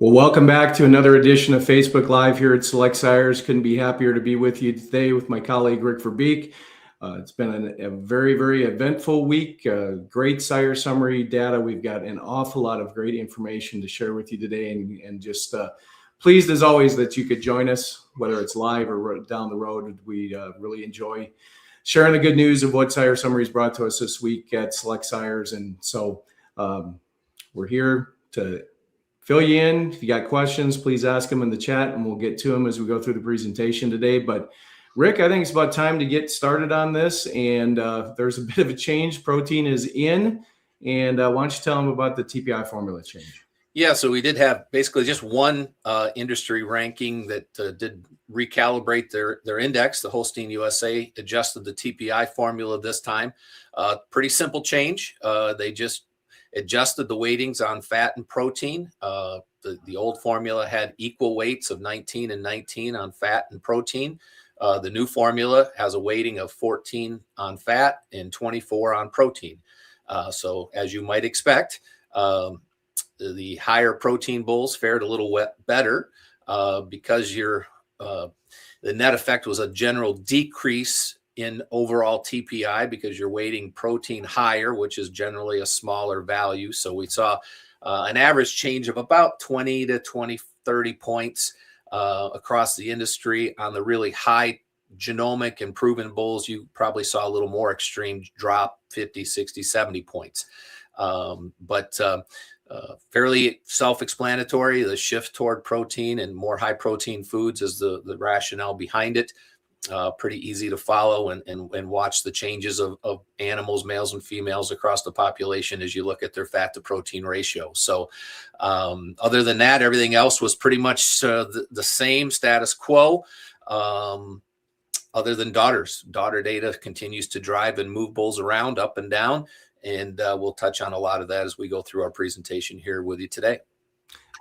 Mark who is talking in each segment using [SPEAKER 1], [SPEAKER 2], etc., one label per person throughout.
[SPEAKER 1] Well, welcome back to another edition of Facebook Live here at Select Sires. Couldn't be happier to be with you today with my colleague Rick Verbeek. It's been a very, very eventful week. Great sire summary data. We've got an awful lot of great information to share with you today, and just pleased as always that you could join us, whether it's live or down the road. We really enjoy sharing the good news of what Sire Summaries brought to us this week at Select Sires, and so we're here to fill you in. If you got questions, please ask them in the chat and we'll get to them as we go through the presentation today. But Rick, I think it's about time to get started on this. And there's a bit of a change. Protein is in. And why don't you tell them about the TPI formula change?
[SPEAKER 2] Yeah, so we did have basically just one industry ranking that did recalibrate their index. The Holstein USA adjusted the TPI formula this time. Pretty simple change. They just adjusted the weightings on fat and protein. The old formula had equal weights of 19 and 19 on fat and protein. The new formula has a weighting of 14 on fat and 24 on protein. So as you might expect, the higher protein bulls fared a little better because the net effect was a general decrease in overall TPI because you're weighting protein higher, which is generally a smaller value. So we saw an average change of about 20 to 30 points across the industry. On the really high genomic and proven bulls, you probably saw a little more extreme drop, 50, 60, 70 points. But fairly self-explanatory. The shift toward protein and more high protein foods is the rationale behind it. Pretty easy to follow and watch the changes of animals, males and females across the population as you look at their fat to protein ratio. So other than that, everything else was pretty much the same status quo, other than daughters. Daughter data continues to drive and move bulls around up and down. And we'll touch on a lot of that as we go through our presentation here with you today.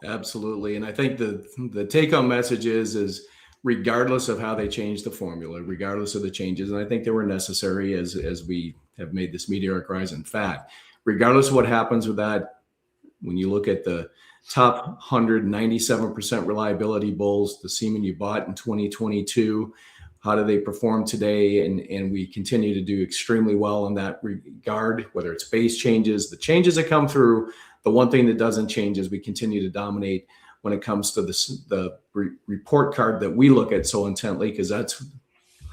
[SPEAKER 1] Absolutely. And I think the take-home message is regardless of how they changed the formula, regardless of the changes, and I think they were necessary as we have made this meteoric rise in fat, regardless of what happens with that, when you look at the top 197% reliability bulls, the semen you bought in 2022, how do they perform today? And we continue to do extremely well in that regard, whether it's base changes, the changes that come through. The one thing that doesn't change is we continue to dominate when it comes to the report card that we look at so intently, because that's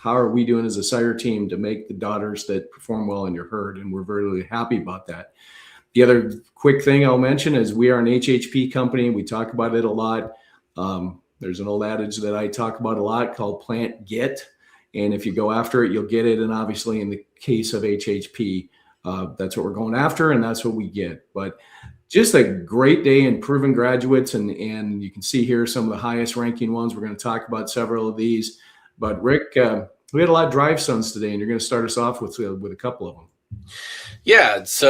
[SPEAKER 1] how are we doing as a sire team to make the daughters that perform well in your herd. And we're very, really happy about that. The other quick thing I'll mention is we are an HHP company. We talk about it a lot. There's an old adage that I talk about a lot called plant get. And if you go after it, you'll get it. And obviously in the case of HHP, that's what we're going after and that's what we get. But just a great day in proven graduates. And you can see here some of the highest ranking ones. We're going to talk about several of these. But Rick, we had a lot of drive sons today, and you're going to start us off with a couple of them.
[SPEAKER 2] Yeah, it's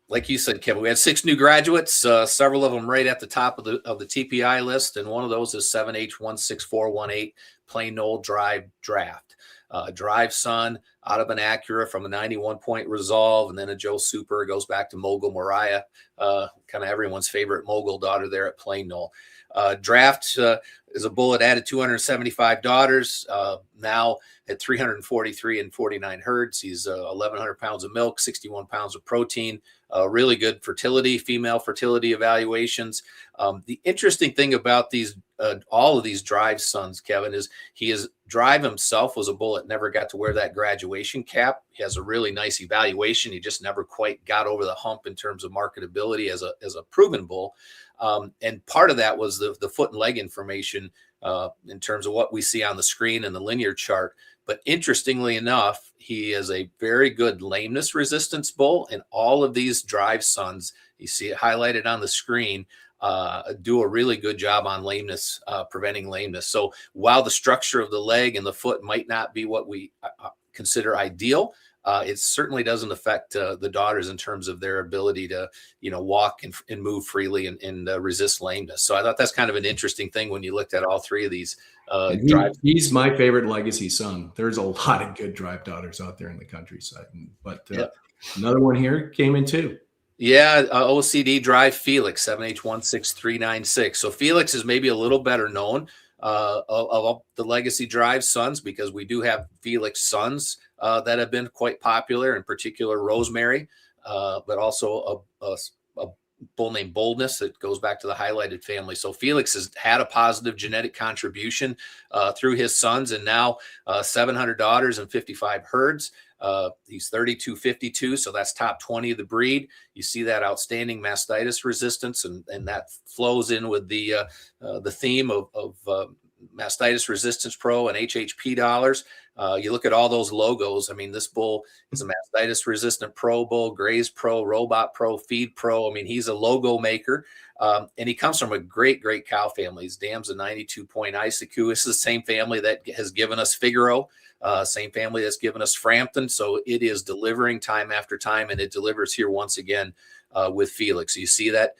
[SPEAKER 2] like you said, Kevin, we had 6 new graduates, several of them right at the top of the TPI list. And one of those is 7H16418 Plain Old Drive Draft. Drive son out of an Acura from a 91-point resolve, and then a Joe Super goes back to Mogul Mariah, kind of everyone's favorite Mogul daughter there at Plain Knoll. Draft is a bull that added 275 daughters, now at 343 and 49 herds. He's 1,100 pounds of milk, 61 pounds of protein, really good fertility, female fertility evaluations. The interesting thing about all of these drive sons, Kevin, is Drive himself was a bull that never got to wear that graduation cap. He has a really nice evaluation. He just never quite got over the hump in terms of marketability as a proven bull. And part of that was the foot and leg information in terms of what we see on the screen and the linear chart. But interestingly enough, he is a very good lameness resistance bull. And all of these drive sons, you see it highlighted on the screen, do a really good job on lameness, preventing lameness. So while the structure of the leg and the foot might not be what we consider ideal, it certainly doesn't affect the daughters in terms of their ability to, walk and move freely and resist lameness. So I thought that's kind of an interesting thing when you looked at all 3 of these.
[SPEAKER 1] He's my favorite legacy son. There's a lot of good drive daughters out there in the countryside, but another one here came in too.
[SPEAKER 2] Yeah, OCD Drive Felix 7H16396. So Felix is maybe a little better known of the Legacy Drive sons, because we do have Felix sons that have been quite popular, in particular Rosemary, but also a bull named Boldness that goes back to the highlighted family. So Felix has had a positive genetic contribution through his sons, and now 700 daughters and 55 herds. He's 3252, so that's top 20 of the breed. You see that outstanding mastitis resistance, and that flows in with the theme of Mastitis Resistance Pro and HHP dollars. You look at all those logos. I mean, this bull is a Mastitis Resistant Pro bull, Graze Pro, Robot Pro, Feed Pro. I mean, he's a logo maker, and he comes from a great cow family. His dam's a 92-point Issaquah. This is the same family that has given us Figaro. Same family that's given us Frampton. So it is delivering time after time, and it delivers here once again with Felix. You see that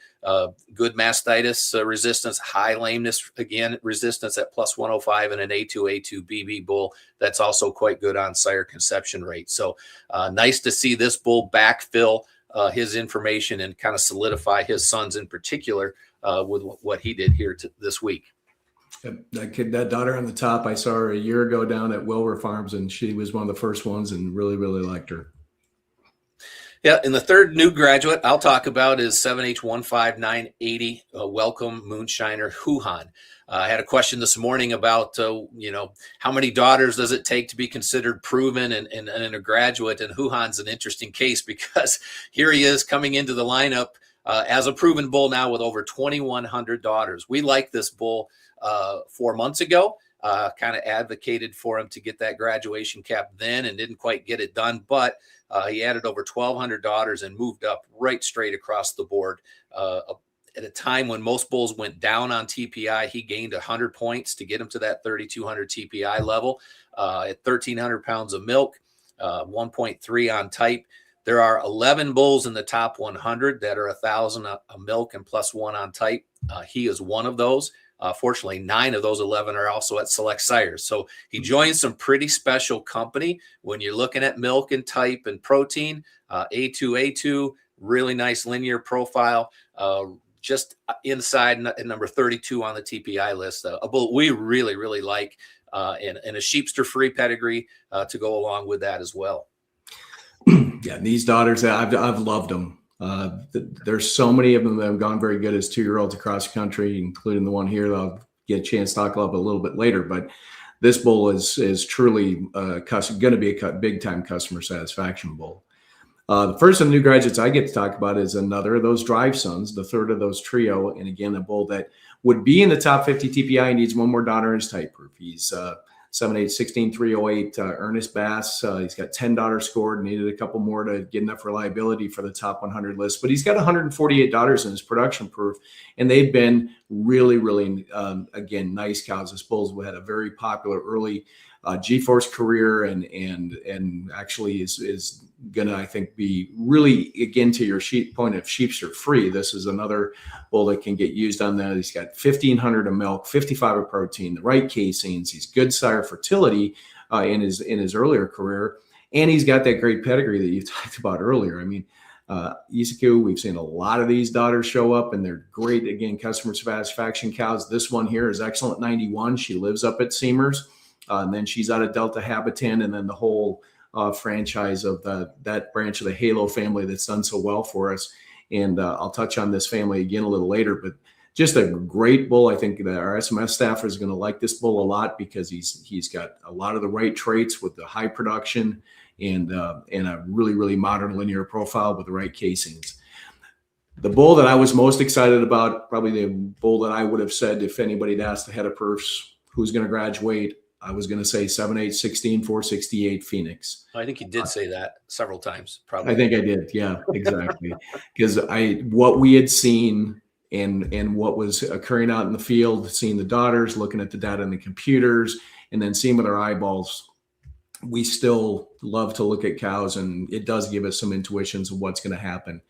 [SPEAKER 2] good mastitis resistance, high lameness, again, resistance at plus 105, and an A2 BB bull that's also quite good on sire conception rate. So nice to see this bull backfill his information and kind of solidify his sons in particular with what he did here this week.
[SPEAKER 1] That daughter on the top, I saw her a year ago down at Wilbur Farms, and she was one of the first ones and really liked her.
[SPEAKER 2] Yeah, and the third new graduate I'll talk about is 7H15980, Welcome Moonshiner Huhan. I had a question this morning about, how many daughters does it take to be considered proven and a graduate? And Huhan's an interesting case, because here he is coming into the lineup as a proven bull now with over 2,100 daughters. We like this bull 4 months ago, kind of advocated for him to get that graduation cap then and didn't quite get it done, but he added over 1,200 daughters and moved up right straight across the board. At a time when most bulls went down on TPI, he gained 100 points to get him to that 3,200 TPI level at 1,300 pounds of milk, 1.3 on type. There are 11 bulls in the top 100 that are 1,000 a milk and plus 1 on type. He is one of those. Fortunately, 9 of those 11 are also at Select Sires. So he joins some pretty special company when you're looking at milk and type and protein. A2, really nice linear profile, just inside number 32 on the TPI list. A bull we really like, and a Sheepster-free pedigree to go along with that as well.
[SPEAKER 1] Yeah, these daughters, I've loved them. There's so many of them that have gone very good as 2-year-olds across the country, including the one here that I'll get a chance to talk about a little bit later. But this bull is truly going to be a big time customer satisfaction bull. The first of the new graduates I get to talk about is another of those drive sons, the third of those trio. And again, a bull that would be in the top 50 TPI, needs one more daughter in his type proof. He's 7H16308 Ernest Bass. He's got 10 daughters scored, needed a couple more to get enough reliability for the top 100 list, but he's got 148 daughters in his production proof, and they've been really again, nice cows. This bull's had a very popular early G-Force career, and actually is gonna, I think, be really, again, to your point of Sheepster free. This is another bull that can get used on that. He's got 1,500 of milk, 55 of protein, the right casings. He's good sire fertility in his earlier career, and he's got that great pedigree that you talked about earlier. I mean, Issaquah, we've seen a lot of these daughters show up, and they're great, again, customer satisfaction cows. This one here is excellent 91. She lives up at Seamers, and then she's out of Delta Habitant, and then the whole franchise of that branch of the Halo family that's done so well for us. And I'll touch on this family again a little later, but just a great bull. I think that our SMS staff is going to like this bull a lot, because he's got a lot of the right traits with the high production and a really modern linear profile with the right casings. The bull that I was most excited about, probably the bull that I would have said if anybody had asked the head of perfs who's going to graduate, I was going to say 7H16468 Phoenix.
[SPEAKER 2] I think you did say that several times, probably.
[SPEAKER 1] I think I did. Yeah, exactly. Because what we had seen and what was occurring out in the field, seeing the daughters, looking at the data in the computers, and then seeing with our eyeballs, we still love to look at cows, and it does give us some intuitions of what's going to happen.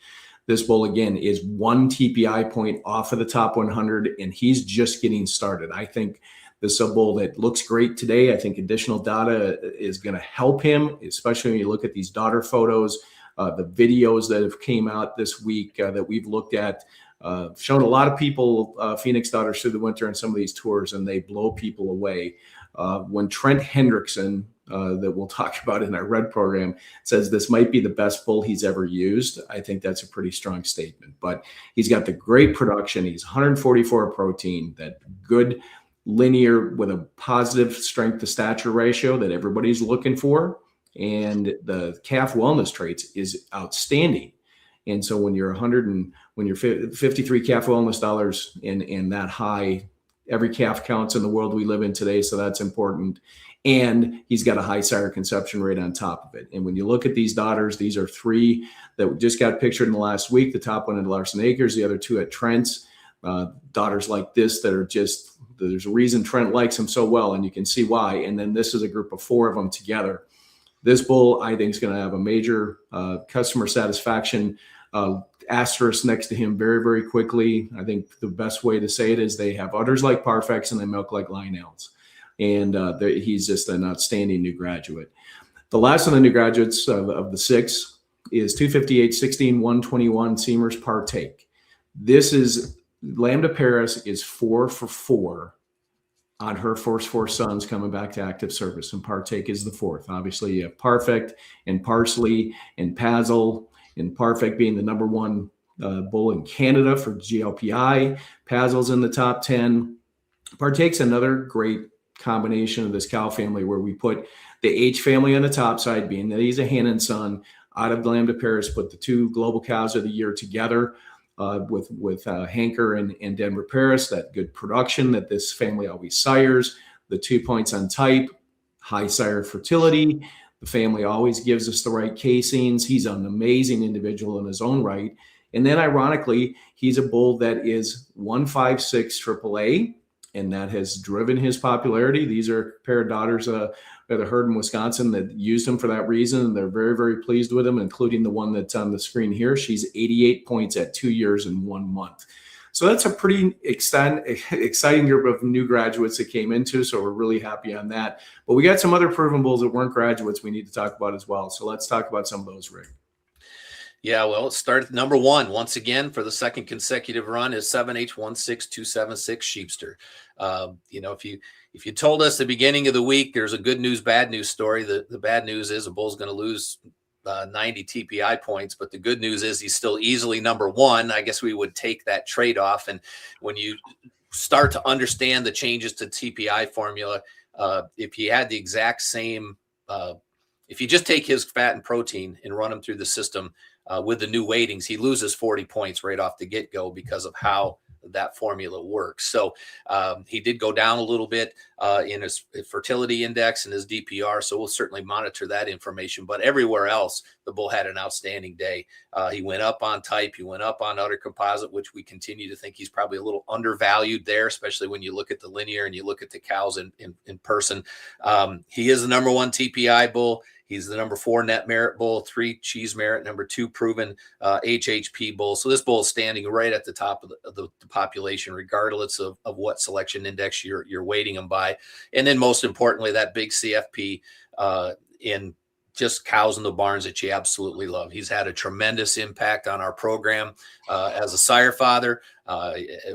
[SPEAKER 1] This bull, again, is 1 TPI point off of the top 100, and he's just getting started. I think this is a bull that looks great today. I think additional data is going to help him, especially when you look at these daughter photos. The videos that have came out this week that we've looked at shown a lot of people Phoenix daughters through the winter on some of these tours, and they blow people away. When Trent Hendrickson, that we'll talk about in our red program, says this might be the best bull he's ever used, I think that's a pretty strong statement. But he's got the great production. He's 144 protein, that good linear with a positive strength to stature ratio that everybody's looking for. And the calf wellness traits is outstanding. And so when you're 53 calf wellness dollars in that high, every calf counts in the world we live in today. So that's important. And he's got a high sire conception rate on top of it. And when you look at these daughters, these are 3 that just got pictured in the last week. The top one at Larson Acres, the other 2 at Trent's. Daughters like this that are just, there's a reason Trent likes them so well, and you can see why. And then this is a group of 4 of them together. This bull, I think, is going to have a major customer satisfaction asterisk next to him very, very quickly. I think the best way to say it is they have udders like Parfex and they milk like Lionels. And he's just an outstanding new graduate. The last of the new graduates of the 6 is 258, 16, 121 Seamers Partake. This is Lambda Paris is 4 for 4 on her first 4 sons coming back to active service, and Partake is the 4th. Obviously, you have Perfect and Parsley and Pazel, and Perfect being the number 1 bull in Canada for GLPI. Pazel's in the top 10. Partake's another great combination of this cow family where we put the H family on the top side, being that he's a Hannon son, out of Lambda Paris, put the 2 global cows of the year together. With Hanker and Denver Paris, that good production that this family always sires, the 2 points on type, high sire fertility. The family always gives us the right casings. He's an amazing individual in his own right. And then ironically, he's a bull that is 156 AAA, and that has driven his popularity. These are a pair of daughters that are herd in Wisconsin that used him for that reason. And they're very, very pleased with him, including the one that's on the screen here. She's 88 points at 2 years and 1 month. So that's a pretty exciting group of new graduates that came into. So we're really happy on that. But we got some other proven bulls that weren't graduates we need to talk about as well. So let's talk about some of those, Rick.
[SPEAKER 2] Yeah, well, it started at number 1 once again for the second consecutive run is 7H16276 Sheepster. If you told us the beginning of the week there's a good news, bad news story, the bad news is a bull's going to lose 90 TPI points, but the good news is he's still easily number 1. I guess we would take that trade-off. And when you start to understand the changes to TPI formula, if you had the exact same, if you just take his fat and protein and run him through the system with the new weightings, he loses 40 points right off the get-go because of how that formula works. So he did go down a little bit in his fertility index and his DPR. So we'll certainly monitor that information. But everywhere else, the bull had an outstanding day. He went up on type. He went up on udder composite, which we continue to think he's probably a little undervalued there, especially when you look at the linear and you look at the cows in person. He is the number 1 TPI bull. He's the number 4 net merit bull, 3 cheese merit, number 2 proven HHP bull. So this bull is standing right at the top of the population, regardless of what selection index you're weighting him by. And then most importantly, that big CFP in just cows in the barns that you absolutely love. He's had a tremendous impact on our program as a sire father.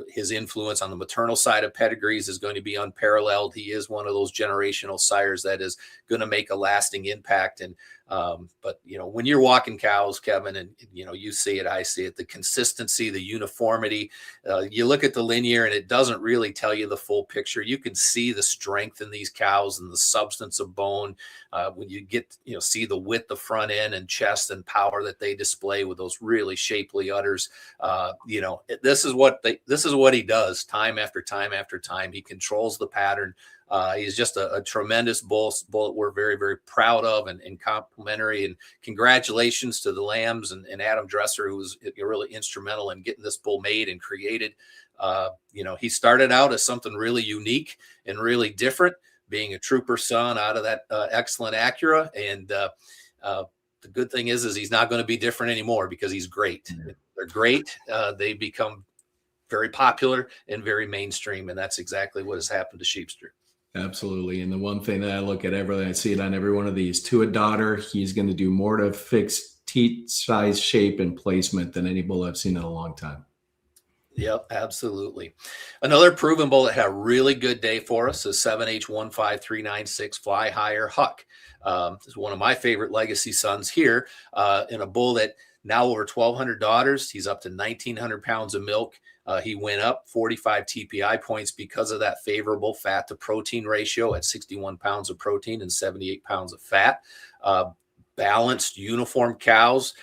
[SPEAKER 2] His influence on the maternal side of pedigrees is going to be unparalleled. He is one of those generational sires that is going to make a lasting impact. And but when you're walking cows, Kevin, and you see it, I see it, the consistency, the uniformity, you look at the linear and it doesn't really tell you the full picture. You can see the strength in these cows and the substance of bone when you get see the width of front end and chest and power that they display with those really shapely udders. This is what he does time after time after time. He controls the pattern. He's just a tremendous bull that we're very, very proud of and complimentary. And congratulations to the Lambs and Adam Dresser, who was really instrumental in getting this bull made and created. He started out as something really unique and really different, being a trooper son out of that excellent Acura. And the good thing is he's not going to be different anymore because he's great. They're great. They become very popular and very mainstream. And that's exactly what has happened to Sheepster.
[SPEAKER 1] Absolutely. And the one thing that I look at I see it on every one of these, to a daughter, he's going to do more to fix teat size, shape, and placement than any bull I've seen in a long time.
[SPEAKER 2] Yep, absolutely. Another proven bull that had a really good day for us is 7H15396 Fly Higher Huck. This is one of my favorite legacy sons here, in a bull that now over 1,200 daughters. He's up to 1,900 pounds of milk. He went up 45 TPI points because of that favorable fat to protein ratio at 61 pounds of protein and 78 pounds of fat. Balanced, uniform cows.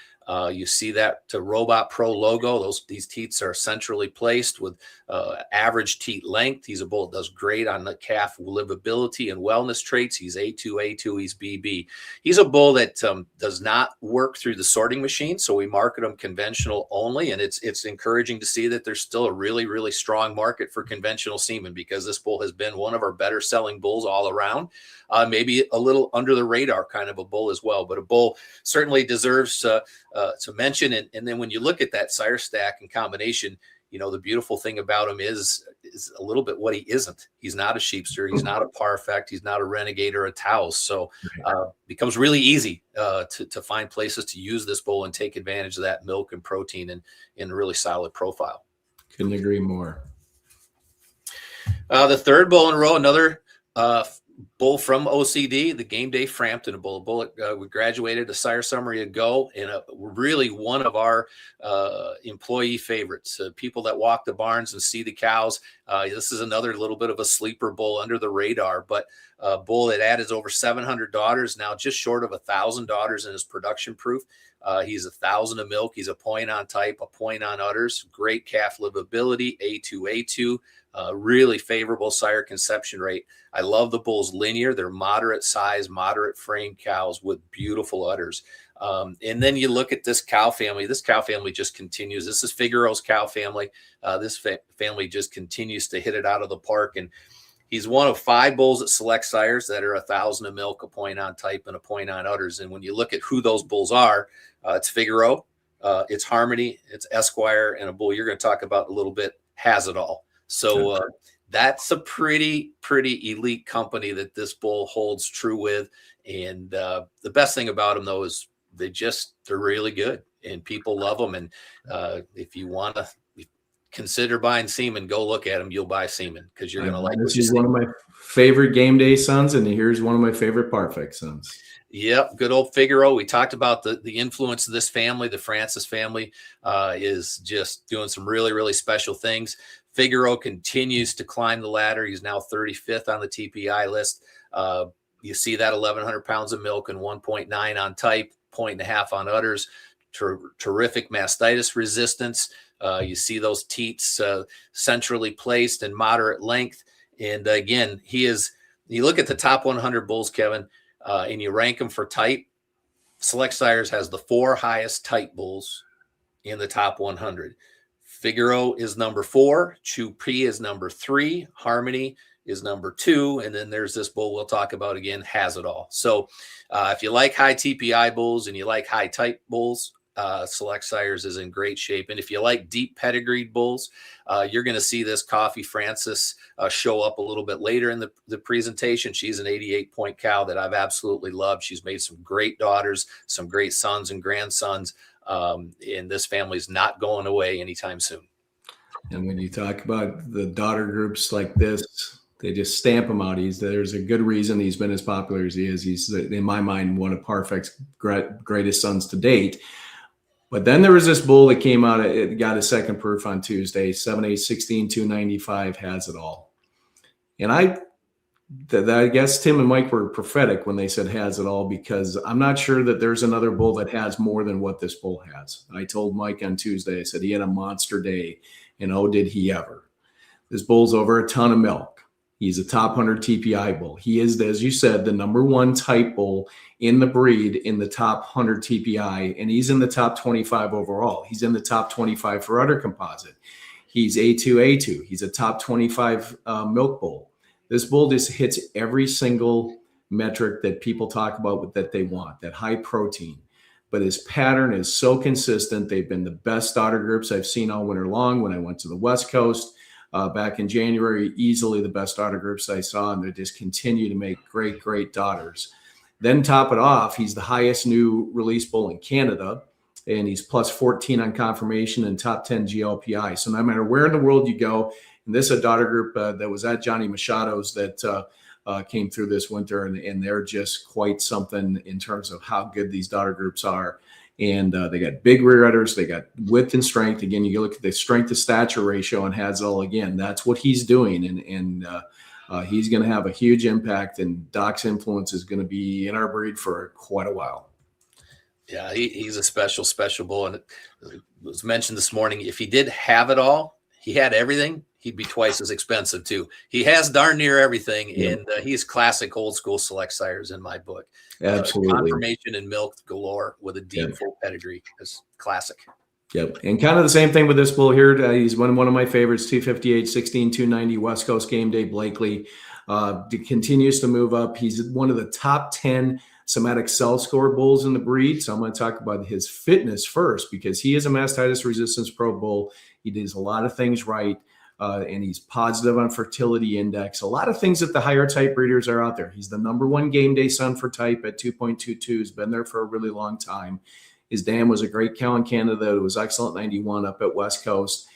[SPEAKER 2] You see that to Robot Pro logo. These teats are centrally placed with average teat length. He's a bull that does great on the calf livability and wellness traits. He's A2, he's BB. He's a bull that does not work through the sorting machine, so we market him conventional only, and it's encouraging to see that there's still a really, really strong market for conventional semen, because this bull has been one of our better selling bulls all around. Maybe a little under the radar kind of a bull as well, but a bull certainly deserves to mention. And then when you look at that sire stack and combination, the beautiful thing about him is a little bit what he isn't. He's not a sheepster. He's not a parfect. He's not a renegade or a Taos. So becomes really easy to find places to use this bull and take advantage of that milk and protein in a really solid profile.
[SPEAKER 1] Couldn't agree more.
[SPEAKER 2] The third bull in a row, another bull from OCD, the Game Day Frampton, a bull we graduated a sire summary ago, and really one of our employee favorites. People that walk the barns and see the cows. This is another little bit of a sleeper bull under the radar, but a bull that added over 700 daughters, now just short of 1,000 daughters in his production proof. He's 1,000 of milk. He's a point on type, a point on udders, great calf livability, A2, really favorable sire conception rate. I love the bulls linear. They're moderate size, moderate frame cows with beautiful udders. And then you look at this cow family. This cow family just continues. This is Figaro's cow family. This family just continues to hit it out of the park. And he's one of 5 bulls at Select Sires that are 1,000 of milk, a point on type, and a point on udders. And when you look at who those bulls are, it's Figaro, it's Harmony, it's Esquire, and a bull you're going to talk about a little bit, Has It All. So that's a pretty elite company that this bull holds true with. And the best thing about them, though, is they're really good and people love them. And if you want to consider buying semen, go look at them. You'll buy semen because you're going to like what you see.
[SPEAKER 1] One of my favorite Game Day sons, and here's one of my favorite Parfect sons.
[SPEAKER 2] Yep, good old Figaro. We talked about the influence of this family. The Francis family is just doing some really, really special things. Figaro continues to climb the ladder. He's now 35th on the TPI list. You see that 1,100 pounds of milk and 1.9 on type, 1.5 on udders. Terrific mastitis resistance. You see those teats centrally placed and moderate length. And again, you look at the top 100 bulls, Kevin, and you rank them for type. Select Sires has the 4 highest type bulls in the top 100. Figaro is number 4. Chupi is number 3. Harmony is number 2. And then there's this bull we'll talk about again, Has It All. So if you like high TPI bulls and you like high type bulls, Select Sires is in great shape. And if you like deep pedigreed bulls, you're going to see this Coffee Francis show up a little bit later in the presentation. She's an 88-point cow that I've absolutely loved. She's made some great daughters, some great sons and grandsons. And this family's not going away anytime soon.
[SPEAKER 1] And when you talk about the daughter groups like this, they just stamp him out. There's a good reason he's been as popular as he is. He's, in my mind, one of Parfect's greatest sons to date. But then there was this bull that came out. It got a second proof on Tuesday. 7/8/16 295 Has It All. And I guess Tim and Mike were prophetic when they said Has It All, because I'm not sure that there's another bull that has more than what this bull has. I told Mike on Tuesday, I said he had a monster day, and oh, did he ever. This bull's over a ton of milk. He's a top 100 TPI bull. He is, as you said, the number 1 type bull in the breed in the top 100 TPI, and he's in the top 25 overall. He's in the top 25 for udder composite. He's A2. He's a top 25 milk bull. This bull just hits every single metric that people talk about that they want, that high protein. But his pattern is so consistent. They've been the best daughter groups I've seen all winter long. When I went to the West Coast back in January, easily the best daughter groups I saw, and they just continue to make great daughters. Then top it off, he's the highest new release bull in Canada, and he's plus 14 on conformation and top 10 GLPI. So no matter where in the world you go, and this is a daughter group that was at Johnny Machado's that came through this winter, and they're just quite something in terms of how good these daughter groups are. And they got big rear udders, they got width and strength. Again, you look at the strength to stature ratio on Hadsall. Again, that's what he's doing, and he's going to have a huge impact. And Doc's influence is going to be in our breed for quite a while.
[SPEAKER 2] Yeah, he's a special bull, and it was mentioned this morning. If he did have it all, he had everything, he'd be twice as expensive too. He has darn near everything, and he's classic old school select sires in my book.
[SPEAKER 1] Absolutely.
[SPEAKER 2] Confirmation and milk galore with a deep full pedigree is classic.
[SPEAKER 1] Yep. And kind of the same thing with this bull here. He's one of my favorites, 258, 16, 290, West Coast Game Day Blakely. Continues to move up. He's one of the top 10 somatic cell score bulls in the breed. So I'm going to talk about his fitness first, because he is a mastitis resistance pro bull. He does a lot of things right. And he's positive on fertility index. A lot of things that the higher type breeders are out there. He's the #1 game day son for type at 2.22. He's been there for a really long time. His dam was a great cow in Canada. It was excellent 91 up at West Coast.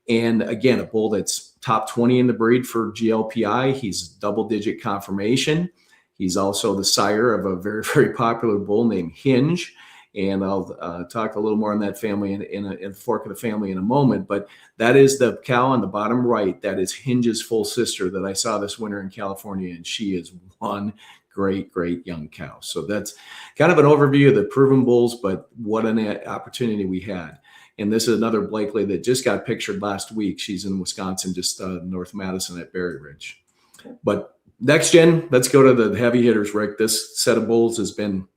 [SPEAKER 1] And again, a bull that's top 20 in the breed for GLPI. He's double-digit conformation. He's also the sire of a very, very popular bull named Hinge. And I'll talk a little more on that family in a fork of the family in a moment. But that is the cow on the bottom right. That is Hinge's full sister that I saw this winter in California. And she is one great young cow. So that's kind of an overview of the proven bulls, but what an opportunity we had. And this is another Blakely that just got pictured last week. She's in Wisconsin, just north Madison at Berry Ridge. But next gen, let's go to the heavy hitters, Rick. This set of bulls has been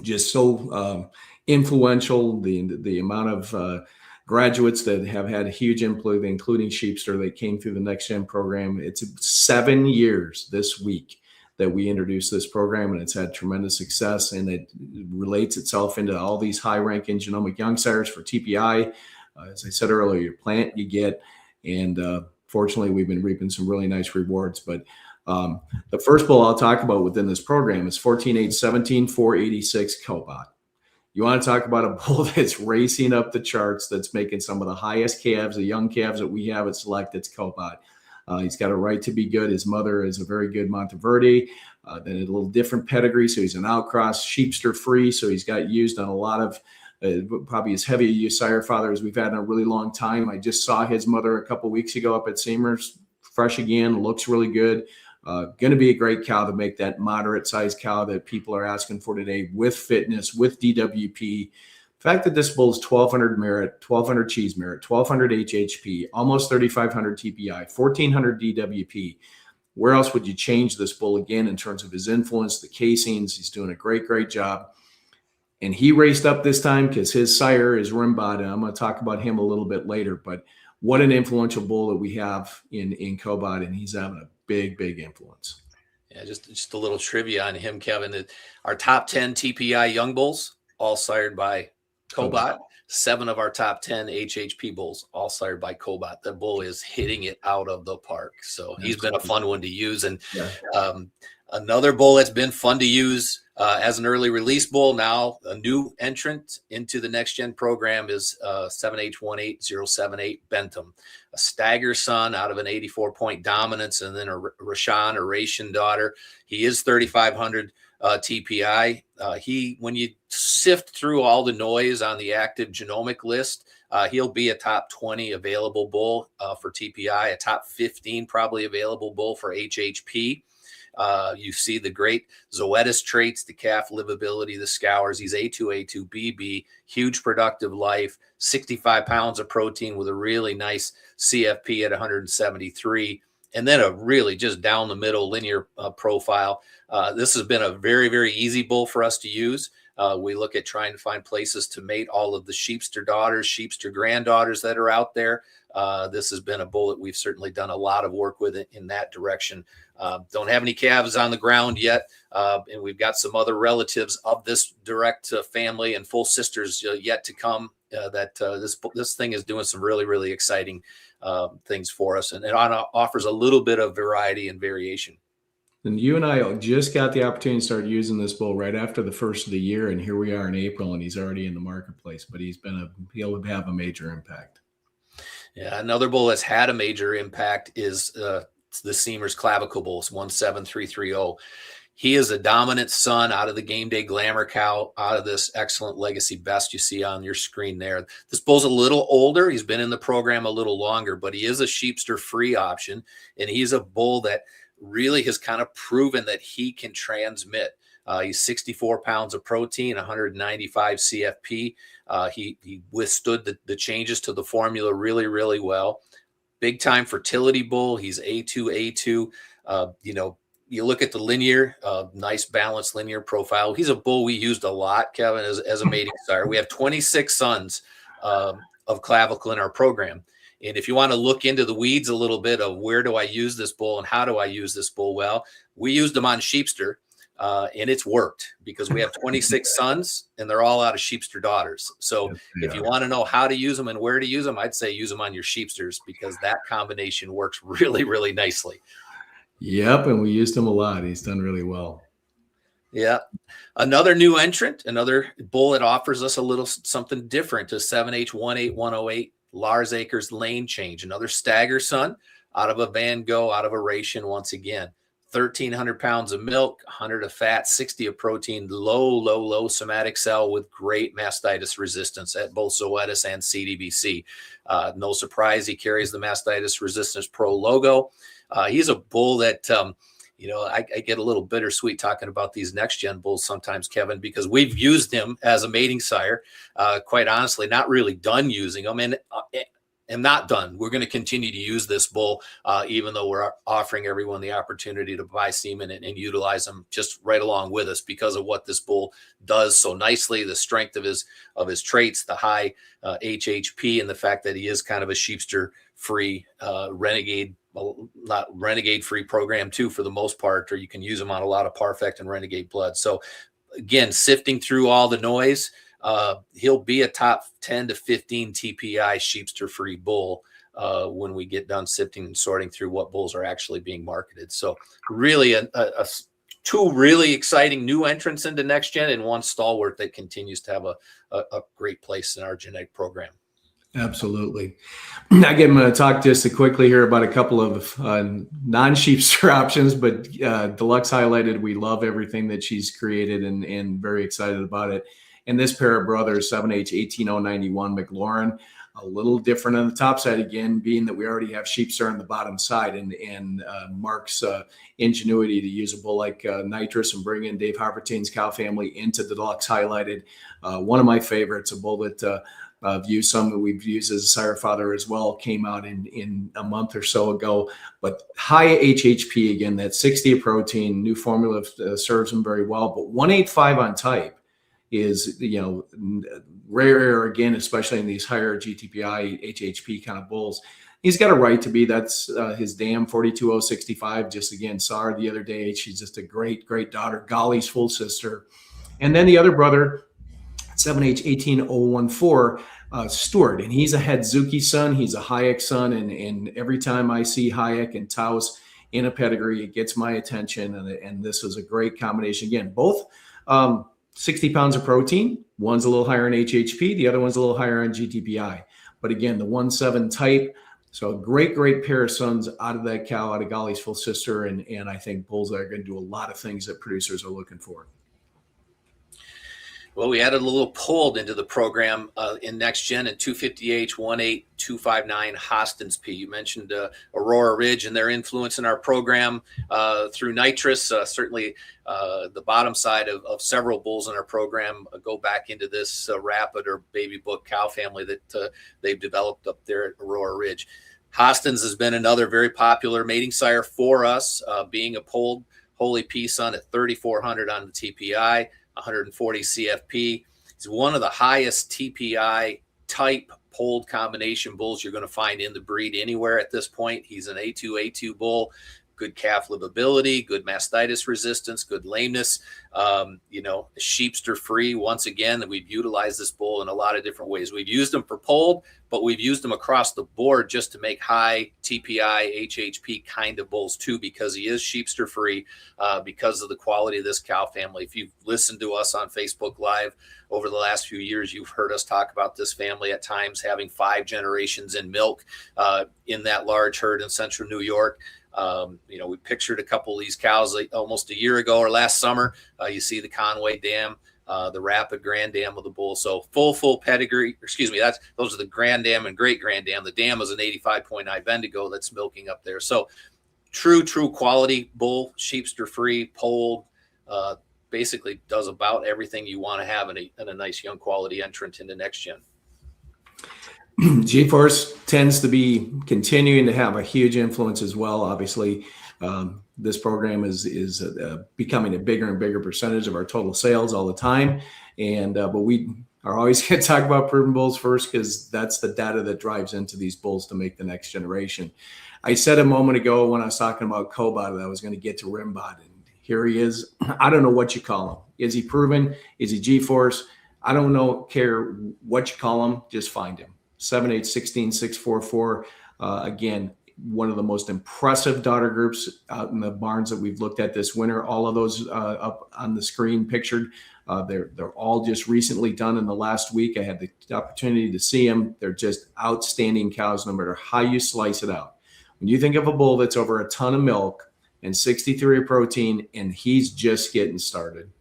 [SPEAKER 1] just so influential. The amount of graduates that have had a huge influence, including Sheepster, that came through the next gen program. It's 7 years this week that we introduced this program, and it's had tremendous success, and it relates itself into all these high-ranking genomic young sires for TPI. As I said earlier, you plant, you get, and fortunately, we've been reaping some really nice rewards. But the first bull I'll talk about within this program is 14-8-17, 486 Cobot. You want to talk about a bull that's racing up the charts, that's making some of the highest calves, the young calves that we have at Select, it's Cobot. He's got a right to be good. His mother is a very good Monteverde, then a little different pedigree. So he's an outcross, Sheepster free. So he's got used on a lot of probably as heavy a use sire father as we've had in a really long time. I just saw his mother a couple weeks ago up at Seamers, fresh again, looks really good. Going to be a great cow to make that moderate sized cow that people are asking for today, with fitness, with DWP. The fact that this bull is 1,200 merit, 1,200 cheese merit, 1,200 HHP, almost 3,500 TPI, 1,400 DWP. Where else would you change this bull again in terms of his influence, the casings? He's doing a great job. And he raced up this time because his sire is Rimbaud, and I'm going to talk about him a little bit later. But what an influential bull that we have in Cobot, and he's having a big influence.
[SPEAKER 2] Yeah, just a little trivia on him, Kevin. Our top 10 TPI young bulls, all sired by Cobot. 7 of our top 10 HHP bulls, all sired by Cobot. The bull is hitting it out of the park. So he's been a fun one to use. And another bull that's been fun to use as an early release bull, now a new entrant into the next gen program, is 7H18078 Bentham, a stagger son out of an 84-point dominance, and then a Ration daughter. He is 3,500 TPI. When you sift through all the noise on the active genomic list, he'll be a top 20 available bull for TPI, a top 15 probably available bull for HHP. You see the great Zoetis traits, the calf livability, the scours. He's A2A2BB, huge productive life, 65 pounds of protein with a really nice CFP at 173, and then a really just down the middle linear profile. This has been a very easy bull for us to use. We look at trying to find places to mate all of the Sheepster daughters, Sheepster granddaughters that are out there. This has been a bull that we've certainly done a lot of work with in that direction. Don't have any calves on the ground yet, and we've got some other relatives of this direct family and full sisters yet to come. This thing is doing some really exciting things for us, and it offers a little bit of variety and variation.
[SPEAKER 1] And you and I just got the opportunity to start using this bull right after the first of the year, and here we are in April, and he's already in the marketplace. But he'll have a major impact.
[SPEAKER 2] Yeah, another bull that's had a major impact is the Seamers Clavicle Bull, 17330. He is a dominant son out of the Game Day Glamour cow, out of this excellent legacy best you see on your screen there. This bull's a little older. He's been in the program a little longer, but he is a sheepster free option. And he's a bull that really has kind of proven that he can transmit. He's 64 pounds of protein, 195 CFP. He withstood the changes to the formula really, really well. Big time fertility bull. He's A2. You look at the linear, nice balanced linear profile. He's a bull we used a lot, Kevin, as a mating sire. We have 26 sons of Clavicle in our program. And if you want to look into the weeds a little bit of where do I use this bull and how do I use this bull, well, we used them on sheepster, and it's worked because we have 26 sons and they're all out of sheepster daughters. So if you want to know how to use them and where to use them, I'd say use them on your sheepsters because that combination works really, really nicely.
[SPEAKER 1] Yep, and we used him a lot. He's done really well.
[SPEAKER 2] Yeah. Another new entrant, another bull that offers us a little something different, is 7H18108 Lars Akers Lane Change, another stagger son out of a Van Gogh, out of a Ration once again. 1,300 pounds of milk, 100 of fat, 60 of protein, low somatic cell with great mastitis resistance at both Zoetis and CDBC. No surprise, he carries the Mastitis Resistance Pro logo. He's a bull that, I get a little bittersweet talking about these next gen bulls sometimes, Kevin, because we've used him as a mating sire. Quite honestly, not really done using him, and not done. We're going to continue to use this bull, even though we're offering everyone the opportunity to buy semen and utilize them just right along with us because of what this bull does so nicely, the strength of his traits, the high HHP, and the fact that he is kind of a sheepster free renegade. Not renegade free program too, for the most part, or you can use them on a lot of Parfect and Renegade blood. So again, sifting through all the noise, he'll be a top 10 to 15 TPI sheepster free bull when we get done sifting and sorting through what bulls are actually being marketed. So really two really exciting new entrants into next gen and one stalwart that continues to have a great place in our genetic program.
[SPEAKER 1] Absolutely. Again, I'm going to talk just quickly here about a couple of non-sheepster options, but Deluxe highlighted, we love everything that she's created and very excited about it. And this pair of brothers, 7H18091 McLaurin, a little different on the top side again, being that we already have sheepster on the bottom side, and Mark's ingenuity to use a bull like Nitrous and bring in Dave Harpertain's cow family into the Deluxe highlighted. One of my favorites, a bull that used some that we've used as a sire father as well, came out in a month or so ago, but high HHP again, that 60 of protein, new formula serves him very well, but 185 on type is, rare again, especially in these higher GTPI HHP kind of bulls. He's got a right to be. That's his dam 42065. Just again, saw her the other day. She's just a great daughter, Golly's full sister. And then the other brother, 7H18014, Stewart, and he's a Hadzuki son. He's a Hayek son, and every time I see Hayek and Taos in a pedigree, it gets my attention. And this is a great combination. Again, both 60 pounds of protein. One's a little higher in HHP, the other one's a little higher on GTPI. But again, the 1-7 type. So a great pair of sons out of that cow, out of Golly's full sister, and I think bulls that are going to do a lot of things that producers are looking for.
[SPEAKER 2] Well, we added a little pulled into the program in next gen at 250H18259 Holstein's P. You mentioned Aurora Ridge and their influence in our program through Nitrous. Certainly the bottom side of several bulls in our program go back into this Rapid or Baby Book cow family that they've developed up there at Aurora Ridge. Holstein's has been another very popular mating sire for us, being a pulled Holy P son at 3,400 on the TPI. 140 CFP. He's one of the highest TPI type polled combination bulls you're going to find in the breed anywhere at this point. He's an A2 bull, good calf livability, good mastitis resistance, good lameness, sheepster free. Once again, that we've utilized this bull in a lot of different ways. We've used him for polled, but we've used them across the board just to make high TPI, HHP kind of bulls too, because he is sheepster free, because of the quality of this cow family. If you've listened to us on Facebook Live over the last few years, you've heard us talk about this family at times having 5 generations in milk in that large herd in central New York. We pictured a couple of these cows almost a year ago or last summer. You see the Conway Dam, the Rapid Grand Dam of the bull. So full pedigree, those are the Grand Dam and Great Grand Dam. The dam is an 85.9 Bendigo that's milking up there. So true quality bull, sheepster free, polled, basically does about everything you want to have in a nice young quality entrant into next gen.
[SPEAKER 1] G-Force tends to be continuing to have a huge influence as well. Obviously, this program is becoming a bigger and bigger percentage of our total sales all the time. But we are always going to talk about proven bulls first, because that's the data that drives into these bulls to make the next generation. I said a moment ago when I was talking about Cobot that I was going to get to Rimbot, and here he is. I don't know what you call him. Is he proven? Is he G-Force? I don't care what you call him. Just find him. 7-8-16-644. Again, one of the most impressive daughter groups out in the barns that we've looked at this winter. All of those up on the screen pictured. They're all just recently done in the last week. I had the opportunity to see them. They're just outstanding cows, no matter how you slice it out. When you think of a bull that's over a ton of milk and 63 of protein, and he's just getting started.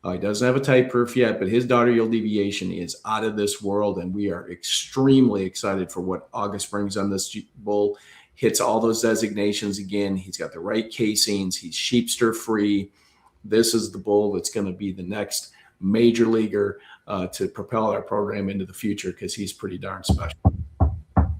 [SPEAKER 1] He doesn't have a type proof yet, but his daughter yield deviation is out of this world, and we are extremely excited for what August brings on this bull. Hits all those designations again. He's got the right casings. He's sheepster free. This is the bull that's going to be the next major leaguer to propel our program into the future, because he's pretty darn special. The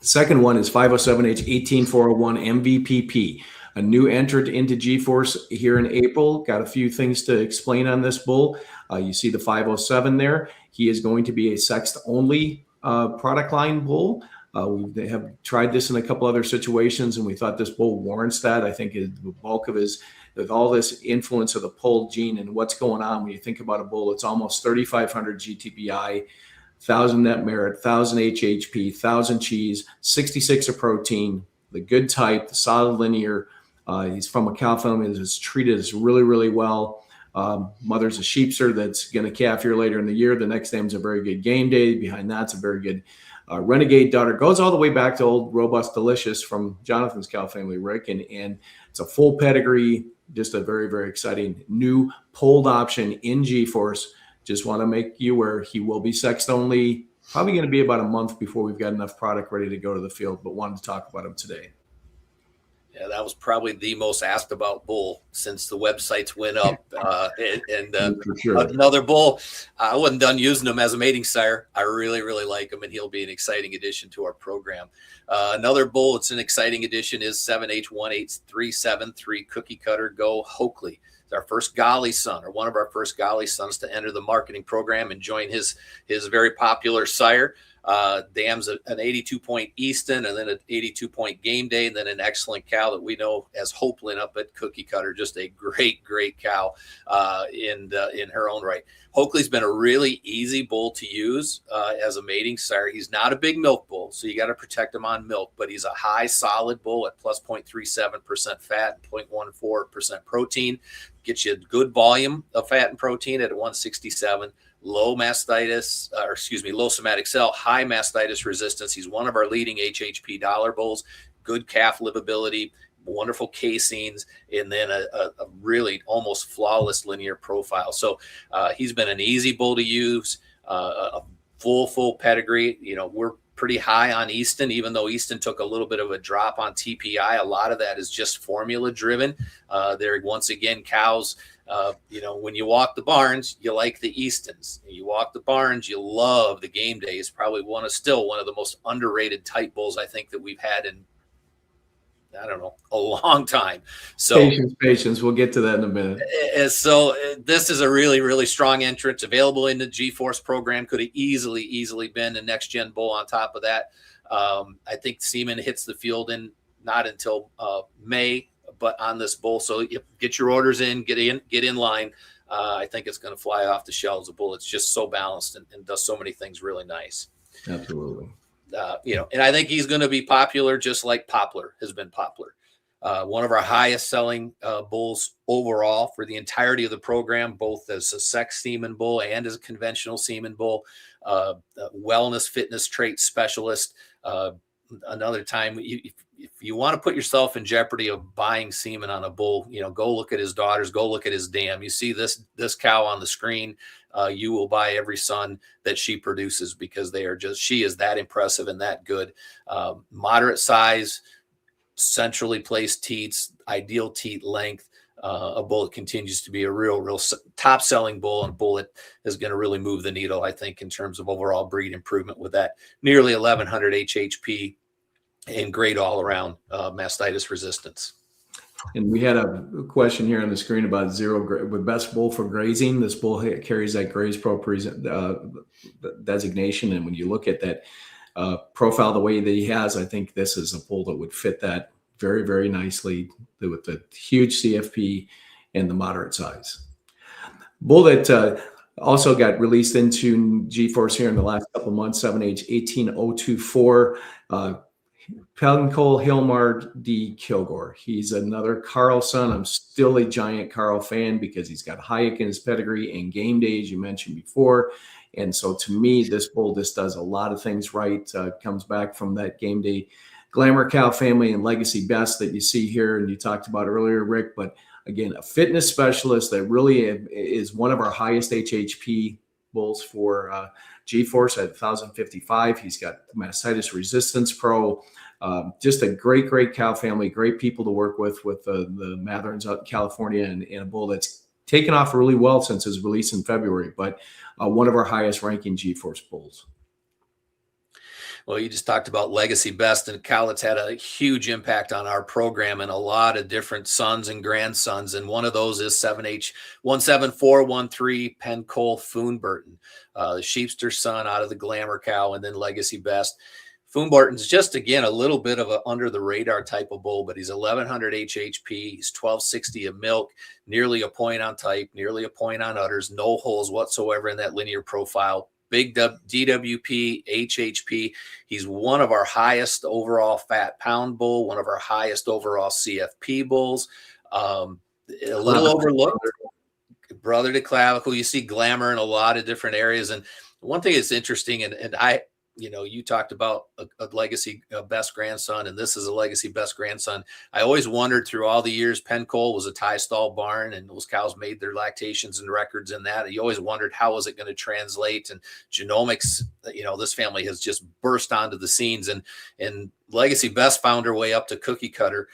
[SPEAKER 1] second one is 507H18401 MVPP. A new entrant into G-Force here in April. Got a few things to explain on this bull. You see the 507 there. He is going to be a sexed-only product line bull. We have tried this in a couple other situations, and we thought this bull warrants that. I think the bulk of his, with all this influence of the polled gene and what's going on, when you think about a bull, it's almost 3,500 GTPI, 1,000 net merit, 1,000 HHP, 1,000 cheese, 66 of protein, the good type, the solid linear. He's from a cow family that has treated us really, really well. Mother's a sheepster that's going to calf here later in the year. The next name's a very good game day. Behind that's a very good renegade daughter. Goes all the way back to old Robust Delicious from Jonathan's cow family, Rick. And it's a full pedigree, just a very, very exciting new polled option in G-Force. Just want to make you aware he will be sexed only. Probably going to be about a month before we've got enough product ready to go to the field, but wanted to talk about him today.
[SPEAKER 2] Yeah, that was probably the most asked about bull since the websites went up. For sure. Another bull, I wasn't done using him as a mating sire. I really, really like him, and he'll be an exciting addition to our program. Another bull, it's an exciting addition, is 7H18373 Cookie Cutter Go Hokley. It's our first Golly son, or one of our first Golly sons to enter the marketing program and join his very popular sire. Dam's an 82-point Easton, and then an 82-point Game Day, and then an excellent cow that we know as Hopeland up at Cookie Cutter. Just a great cow in her own right. Hokley's been a really easy bull to use as a mating sire. He's not a big milk bull, so you got to protect him on milk, but he's a high solid bull at plus 0.37% fat and 0.14% protein. Gets you a good volume of fat and protein at 167. Low somatic cell, high mastitis resistance. He's one of our leading HHP dollar bulls, good calf livability, wonderful casings, and then a really almost flawless linear profile. So he's been an easy bull to use, a full pedigree. We're pretty high on Easton, even though Easton took a little bit of a drop on TPI. A lot of that is just formula driven. They're once again cows. When you walk the barns, you like the Eastons. You walk the barns, you love the Game Day. It's probably one of the most underrated type bulls I think that we've had in, a long time. So
[SPEAKER 1] patience. We'll get to that in a minute.
[SPEAKER 2] So this is a really, really strong entrant available in the G-Force program. Could have easily been the next gen bull on top of that. I think Seaman hits the field not until May, but on this bull. So get your orders in, get in line. I think it's going to fly off the shelves. The bull, it's just so balanced and does so many things really nice.
[SPEAKER 1] Absolutely.
[SPEAKER 2] and I think he's going to be popular, just like Poplar has been popular. One of our highest selling bulls overall for the entirety of the program, both as a sex semen bull and as a conventional semen bull, wellness fitness trait specialist. Another time, if you want to put yourself in jeopardy of buying semen on a bull, go look at his daughters, go look at his dam. You see this cow on the screen, you will buy every son that she produces, because she is that impressive and that good. Moderate size, centrally placed teats, ideal teat length. A bull that continues to be a real top selling bull, and a bull that is going to really move the needle, I think, in terms of overall breed improvement with that nearly 1100 HHP and great all around mastitis resistance.
[SPEAKER 1] And we had a question here on the screen about with best bull for grazing. This bull carries that Graze Pro designation. And when you look at that profile the way that he has, I think this is a bull that would fit that very, very nicely with the huge CFP and the moderate size. Bull that also got released into G-Force here in the last couple of months, 7H 18024. Pencoal Hilmar D. Kilgore. He's another Carl son. I'm still a giant Carl fan because he's got Hayek in his pedigree and game day, as you mentioned before. And so to me, this bull just does a lot of things right. Comes back from that game day Glamour Cow family and Legacy Best that you see here and you talked about earlier, Rick. But again, a fitness specialist that really is one of our highest HHP bulls for G-Force at 1,055. He's got Mastitis Resistance Pro. Just a great cow family, great people to work with the Matherns out in California, and a bull that's taken off really well since his release in February, but one of our highest ranking G-Force bulls.
[SPEAKER 2] Well, you just talked about Legacy Best, and a cow that's had a huge impact on our program and a lot of different sons and grandsons. And one of those is 7H 17413 Pencoal Foonburton, the Sheepster son out of the Glamour Cow, and then Legacy Best. Foonburton's just, again, a little bit of a under the radar type of bull, but he's 1100 HHP. He's 1260 of milk, nearly a point on type, nearly a point on udders, no holes whatsoever in that linear profile. Big DWP, HHP. He's one of our highest overall fat pound bull, one of our highest overall CFP bulls. A little overlooked, brother to clavicle. You see glamour in a lot of different areas. And one thing that's interesting, and I, you talked about a Legacy Best grandson, and this is a Legacy Best grandson. I always wondered through all the years, Pencoal was a tie stall barn, and those cows made their lactations and records in that. And you always wondered, how was it going to translate? And genomics, this family has just burst onto the scenes, and Legacy Best found her way up to cookie cutter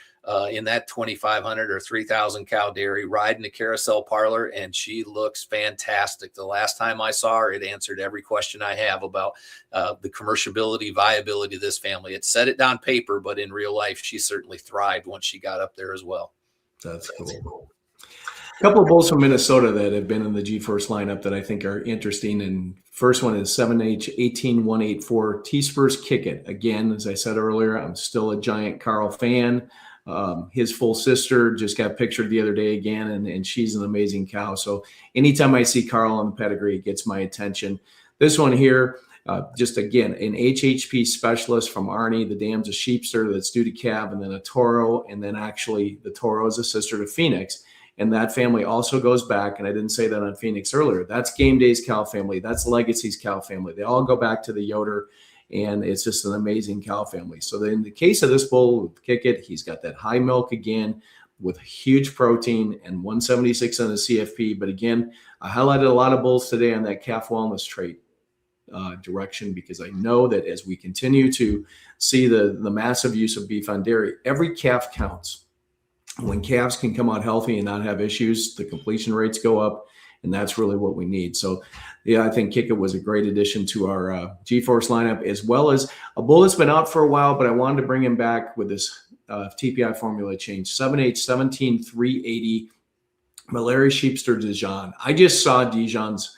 [SPEAKER 2] in that 2,500 or 3,000 cow dairy, riding the carousel parlor, and she looks fantastic. The last time I saw her, it answered every question I have about the commercialability, viability of this family. It said it on paper, but in real life, she certainly thrived once she got up there as well.
[SPEAKER 1] That's cool. A couple of bulls from Minnesota that have been in the G-Force lineup that I think are interesting. And first one is 7H 18184 T-Spurs Kick It. Again, as I said earlier, I'm still a giant Carl fan. His full sister just got pictured the other day again, and she's an amazing cow. So anytime I see Carl on the pedigree, it gets my attention. This one here, just again, an HHP specialist from Arnie. The dam's a Sheepster that's due to calve, and then a Toro, and then actually the Toro is a sister to Phoenix. And that family also goes back, and I didn't say that on Phoenix earlier. That's Game Day's cow family. That's Legacy's cow family. They all go back to the Yoder. And it's just an amazing cow family. So in the case of this bull, Kick It, he's got that high milk again with huge protein and 176 on the CFP. But again, I highlighted a lot of bulls today on that calf wellness trait direction, because I know that as we continue to see the massive use of beef on dairy, every calf counts. When calves can come out healthy and not have issues, the completion rates go up. And that's really what we need. So, yeah, I think Kick It was a great addition to our G-Force lineup, as well as a bull that's been out for a while, but I wanted to bring him back with this TPI formula change. 7H 17380 Malari Sheepster Dijon. I just saw Dijon's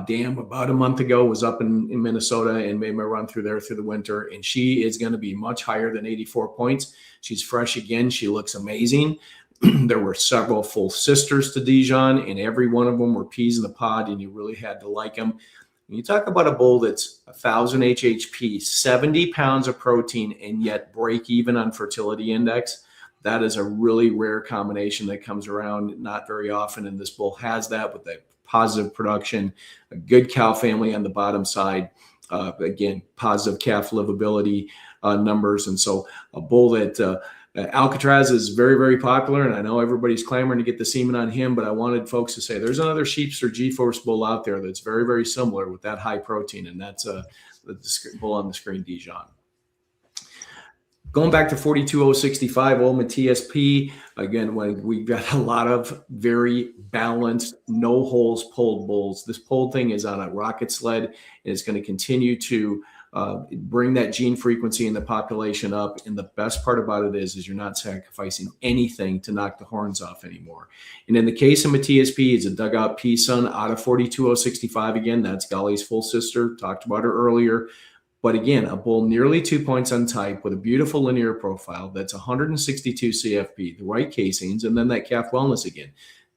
[SPEAKER 1] dam about a month ago, was up in Minnesota and made my run through there through the winter. And she is going to be much higher than 84 points. She's fresh again. She looks amazing. There were several full sisters to Dijon, and every one of them were peas in the pod, and you really had to like them. When you talk about a bull that's 1,000 HHP, 70 pounds of protein, and yet break even on fertility index, that is a really rare combination that comes around not very often. And this bull has that with that positive production, a good cow family on the bottom side. Again, positive calf livability numbers. And so a bull that Alcatraz is very, very popular, and I know everybody's clamoring to get the semen on him, but I wanted folks to say there's another Sheepster G-Force bull out there that's very, very similar with that high protein, and that's the bull on the screen, Dijon. Going back to 42065, Ultimate TSP, again, when we've got a lot of very balanced, no holes pulled bulls. This pulled thing is on a rocket sled, and it's going to continue to bring that gene frequency in the population up. And the best part about it is you're not sacrificing anything to knock the horns off anymore. And in the case of a TSP, it's a dugout P son out of 42065. Again, that's Golly's full sister. Talked about her earlier. But again, a bull nearly 2 points on type with a beautiful linear profile. That's 162 CFP, the right casings, and then that calf wellness again.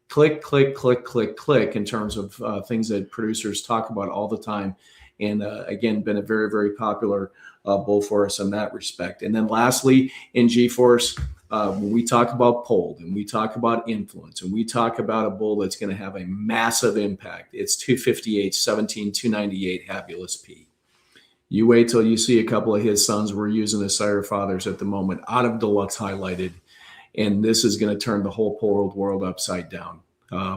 [SPEAKER 1] Click, click, click, click, click in terms of things that producers talk about all the time. And again, been a very, very popular bull for us in that respect. And then lastly, in G-Force, when we talk about polled and we talk about influence and we talk about a bull that's going to have a massive impact, it's 258, 17, 298 Habulous P. You wait till you see a couple of his sons. We're using the sire fathers at the moment out of Deluxe highlighted. And this is going to turn the whole polled world upside down.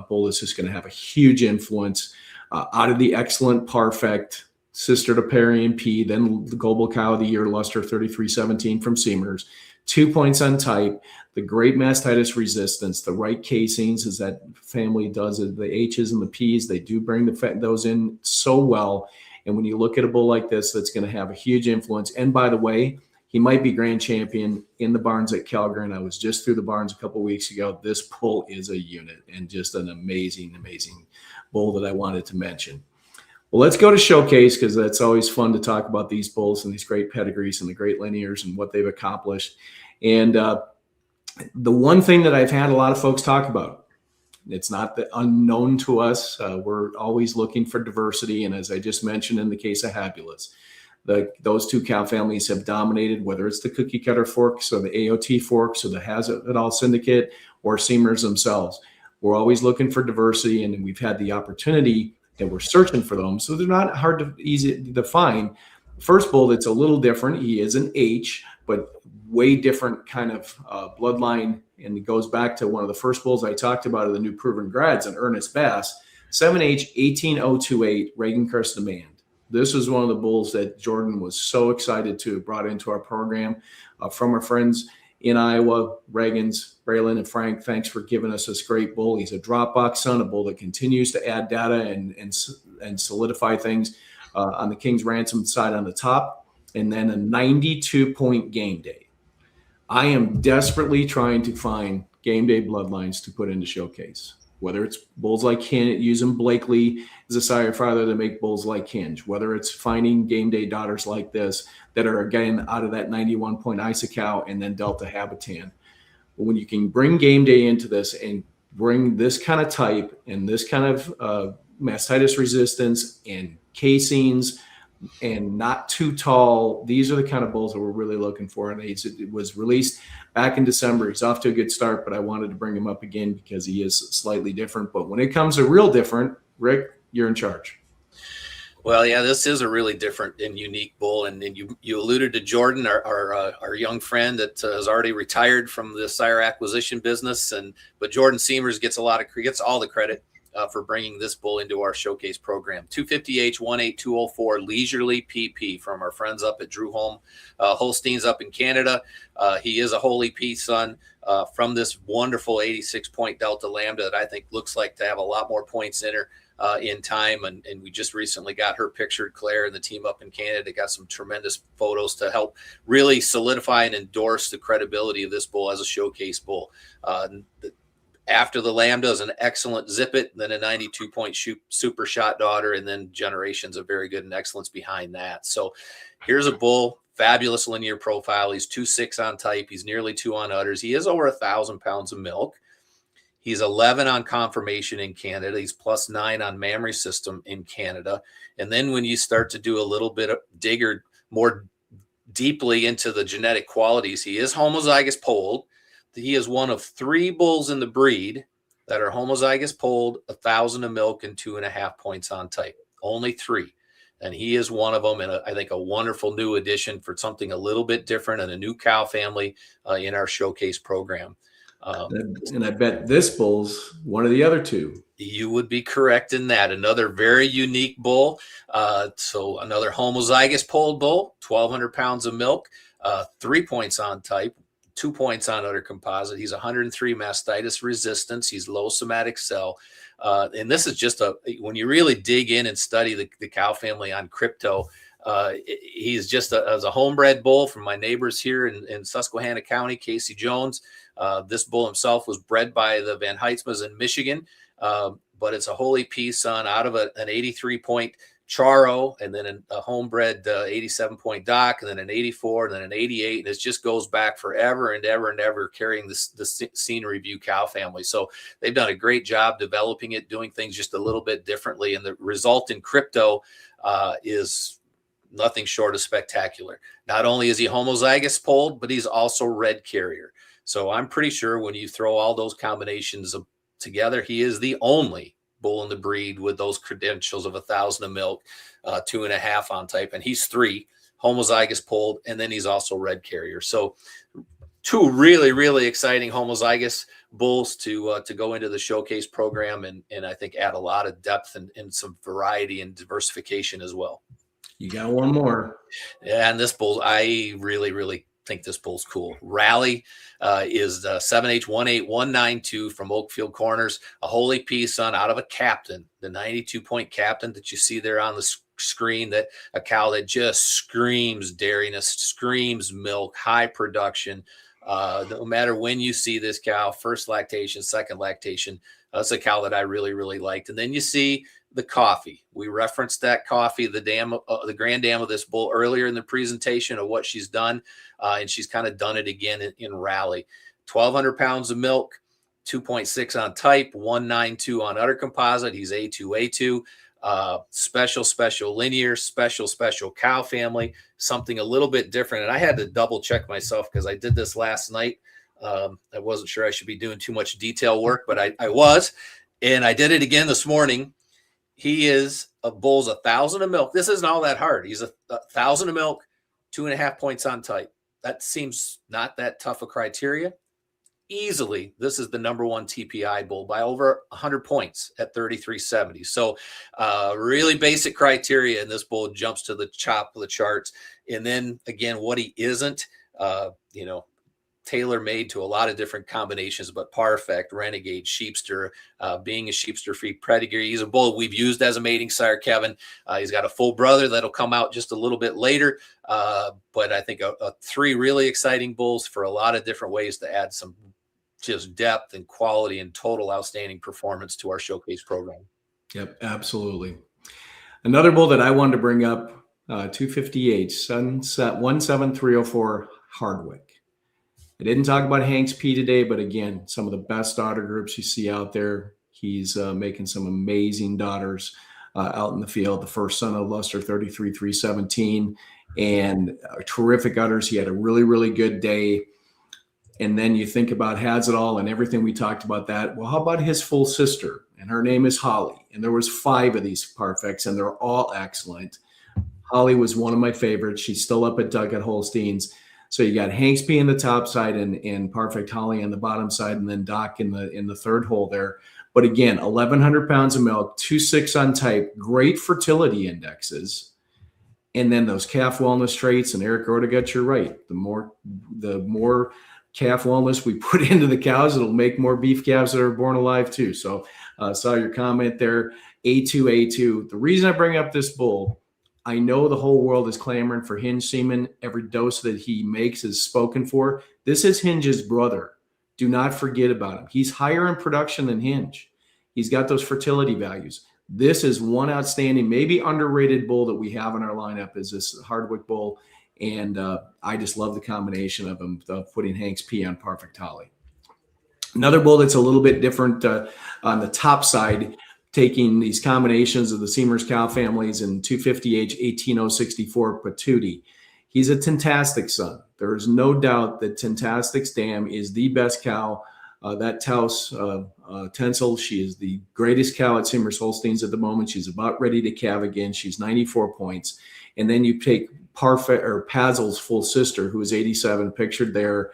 [SPEAKER 1] Bull is just going to have a huge influence out of the excellent, perfect sister to Parian P, then the Global Cow of the Year, Luster 3317 from Seamers. 2 points on type, the great mastitis resistance, the right casings as that family does it, the H's and the P's, they do bring those in so well. And when you look at a bull like this, that's going to have a huge influence. And by the way, he might be grand champion in the barns at Calgary. And I was just through the barns a couple of weeks ago. This bull is a unit and just an amazing, amazing bull that I wanted to mention. Well, let's go to Showcase because that's always fun to talk about these bulls and these great pedigrees and the great linears and what they've accomplished. And the one thing that I've had a lot of folks talk about, it's not that unknown to us. We're always looking for diversity. And as I just mentioned in the case of Habulous, those two cow families have dominated, whether it's the cookie cutter forks or the AOT forks or the Has It All Syndicate or Seamers themselves. We're always looking for diversity, and we've had the opportunity and we're searching for them. So they're not easy to find. First bull that's a little different. He is an H, but way different kind of bloodline. And it goes back to one of the first bulls I talked about of the new proven grads and Ernest Bass, 7H 18028 Reagan Crest Demand. This is one of the bulls that Jordan was so excited to have brought into our program from our friends in Iowa, Reagan's, Braylon and Frank. Thanks for giving us this great bull. He's a Dropbox son, a bull that continues to add data and solidify things on the King's Ransom side on the top, and then a 92-point game day. I am desperately trying to find game day bloodlines to put into Showcase, whether it's bulls like Hinge, using Blakely as a sire father to make bulls like Hinge, whether it's finding game day daughters like this that are, again, out of that 91-point Isa cow and then Delta Habitan. But when you can bring game day into this and bring this kind of type and this kind of mastitis resistance and casings and not too tall, these are the kind of bulls that we're really looking for. And it was released back in December. He's off to a good start, but I wanted to bring him up again because he is slightly different. But when it comes to real different, Rick, you're in charge.
[SPEAKER 2] Well, yeah, this is a really different and unique bull. And you alluded to Jordan, our young friend that has already retired from the sire acquisition business. But Jordan Seamers gets all the credit for bringing this bull into our Showcase program. 250H 18204 Leisurely PP from our friends up at Drew Holstein's up in Canada. He is a Holy P son from this wonderful 86-point Delta Lambda that I think looks like to have a lot more points in her in time. And we just recently got her pictured, Claire and the team up in Canada got some tremendous photos to help really solidify and endorse the credibility of this bull as a Showcase bull. After the Lambda is an excellent Zip It, then a 92-point super shot daughter, and then generations of very good and excellence behind that. So here's a bull, fabulous linear profile. He's 2.6 on type. He's nearly 2 on udders. He is over 1,000 pounds of milk. He's 11 on conformation in Canada. He's +9 on mammary system in Canada. And then when you start to do a little bit of digger more deeply into the genetic qualities, he is homozygous polled. He is one of 3 bulls in the breed that are homozygous polled, 1,000 of milk, and 2.5 points on type. Only 3. And he is one of them. And I think a wonderful new addition for something a little bit different and a new cow family in our showcase program.
[SPEAKER 1] And I bet this bull's one of the other 2.
[SPEAKER 2] You would be correct in that. Another very unique bull. So another homozygous polled bull, 1,200 pounds of milk, 3 points on type, 2 points on udder composite. He's 103 mastitis resistance. He's low somatic cell. And this is just when you really dig in and study the cow family on crypto, he's just as a homebred bull from my neighbors here in Susquehanna County, Casey Jones. This bull himself was bred by the Van Heitzmas in Michigan, but it's a holy piece son out of an 83-point Charo, and then a homebred 87-point Doc, and then an 84, and then an 88, and it just goes back forever and ever and ever, carrying the Scenery View cow family. So they've done a great job developing it, doing things just a little bit differently, and the result in crypto is nothing short of spectacular. Not only is he homozygous polled, but he's also red carrier. So I'm pretty sure when you throw all those combinations together, he is the only bull in the breed with those credentials of 1,000 of milk, 2.5 on type, and he's 3 homozygous polled, and then he's also red carrier. So 2 really, really exciting homozygous bulls to go into the showcase program, and I think add a lot of depth and some variety and diversification as well.
[SPEAKER 1] You got one more.
[SPEAKER 2] Yeah, and this bull, I really, really think this bull's cool. Rally is 7H18192 from Oakfield Corners, a holy piece son out of a Captain, the 92-point Captain that you see there on the screen, that a cow that just screams dairiness, screams milk, high production. No matter when you see this cow, first lactation, second lactation, that's a cow that I really, really liked. And then you see the coffee. We referenced that coffee, the grand dam of this bull earlier in the presentation of what she's done. And she's kind of done it again in Rally. 1,200 pounds of milk, 2.6 on type, 192 on udder composite. He's A2, special linear, special cow family, something a little bit different. And I had to double check myself because I did this last night. I wasn't sure I should be doing too much detail work, but I was, and I did it again this morning. He is a bull's 1,000 of milk. This isn't all that hard. He's 1,000 of milk, 2.5 points on type. That seems not that tough a criteria. Easily, this is the number 1 TPI bull by over 100 points at 33.70. So really basic criteria, and this bull jumps to the top of the charts. And then again, what he isn't, tailor-made to a lot of different combinations, but Perfect, Renegade, Sheepster, being a Sheepster free pedigree. He's a bull we've used as a mating sire, Kevin. He's got a full brother that'll come out just a little bit later. But I think 3 really exciting bulls for a lot of different ways to add some just depth and quality and total outstanding performance to our showcase program.
[SPEAKER 1] Yep, absolutely. Another bull that I wanted to bring up, 258, Sunset 17304 Hardwick. I didn't talk about Hank's P today, but again, some of the best daughter groups you see out there. He's making some amazing daughters out in the field. The first son of Luster, 33,317, and terrific udders. He had a really, really good day. And then you think about Has It All and everything we talked about that. Well, how about his full sister? And her name is Holly. And there was 5 of these Perfects, and they're all excellent. Holly was one of my favorites. She's still up at Doug at Holstein's. So you got Hank's P in the top side and Perfect Holly on the bottom side, and then Doc in the third hole there. But again, 1,100 pounds of milk, 2.6 on type, great fertility indexes. And then those calf wellness traits, and Eric Ortegat, you're right. The more calf wellness we put into the cows, it'll make more beef calves that are born alive too. So saw your comment there, A2. The reason I bring up this bull, I know the whole world is clamoring for Hinge semen. Every dose that he makes is spoken for. This is Hinge's brother. Do not forget about him. He's higher in production than Hinge. He's got those fertility values. This is one outstanding, maybe underrated bull that we have in our lineup, is this Hardwick bull. And I just love the combination of them, putting Hank's P on Perfect Holly. Another bull that's a little bit different on the top side, taking these combinations of the Seamers cow families and 250H 18064 Patootie. He's a Tintastic son. There is no doubt that Tintastic's dam is the best cow. That Taos Tencel, she is the greatest cow at Seamers Holsteins at the moment. She's about ready to calve again. She's 94 points. And then you take Parfait or Pazel's full sister, who is 87, pictured there.